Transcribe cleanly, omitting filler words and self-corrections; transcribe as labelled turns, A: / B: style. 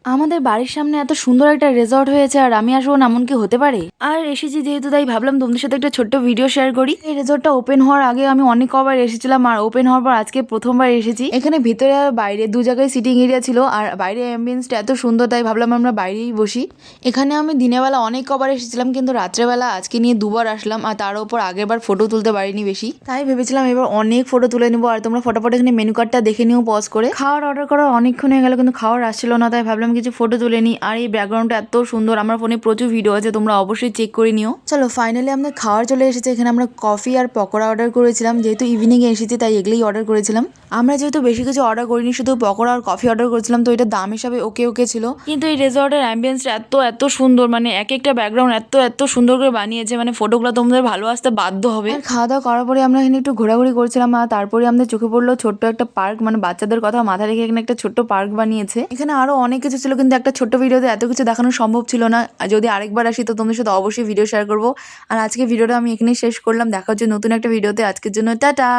A: আমাদের বাড়ির সামনে এত সুন্দর একটা রেজর্ট হয়েছে আর আমি আসবো না, এমন কি হতে পারে? আর এসেছি যেহেতু তাই ভাবলাম তোমাদের সাথে একটা ছোট্ট ভিডিও শেয়ার করি। এই রেজর্টটা ওপেন হওয়ার আগে আমি অনেক কবার এসেছিলাম আর ওপেন হওয়ার পর আজকে প্রথমবার এসেছি। এখানে ভিতরে আর বাইরে দু জায়গায় সিটিং এরিয়া ছিল আর বাইরে অ্যাম্বিয়েন্সটা এত সুন্দর তাই ভাবলাম আমরা বাইরেই বসি। এখানে আমি দিনের বেলা অনেক কবার এসেছিলাম কিন্তু রাত্রেবেলা আজকে নিয়ে দুবার আসলাম আর তার উপর আগের বার ফটো তুলতে পারিনি বেশি, তাই ভেবেছিলাম এবার অনেক ফটো তুলে নেবো। আর তোমরা ফটোফট এখানে মেনু কার্ডটা দেখে নিও পজ করে। খাওয়ার অর্ডার করার অনেকক্ষণ হয়ে গেল কিন্তু খাওয়ার আসছিল না, তাই ভাবলাম কিছু ফটো তুলে নিই। আর এই ব্যাকগ্রাউন্ডটা এত সুন্দর, আমার ফোনে প্রচুর ভিডিও আছে, তোমরা অবশ্যই চেক করে নিও। চলো ফাইনালি আমাদের খাওয়ার চলে এসেছে। এখানে আমরা কফি আর পকোড়া অর্ডার করেছিলাম, যেহেতু ইভিনিং এ এসেছি তাই এগুলোই অর্ডার করেছিলাম। আমরা যেহেতু বেশি কিছু অর্ডার করিনি, শুধু পকোড়া আর কফি অর্ডার করেছিলাম, তো এটা দাম হিসাবে ওকে ওকে ছিল। কিন্তু এই রেজর্টের অ্যাম্বিয়েন্সটা এত সুন্দর, মানে এক একটা ব্যাকগ্রাউন্ড এত সুন্দর করে বানিয়েছে, মানে ফটোগুলো তোমাদের ভালো আসতে বাধ্য হবে। আর খাওয়া দাওয়া করার পরে আমরা এখানে একটু ঘোরাঘুরি করছিলাম আর তারপরে আমাদের চোখে পড়লো ছোট্ট একটা পার্ক, মানে বাচ্চাদের কথা মাথায় রেখে এখানে একটা ছোট্ট পার্ক বানিয়েছে। এখানে আরো অনেক কিছু ছিল কিন্তু একটা ছোট্ট ভিডিওতে এত কিছু দেখানো সম্ভব ছিল না। আর যদি আরেকবার আসি তো তোমাদের সাথে অবশ্যই ভিডিও শেয়ার করবো। আর আজকে ভিডিওটা আমি এখানেই শেষ করলাম। দেখা হচ্ছে নতুন একটা ভিডিওতে। আজকের জন্য টাটা।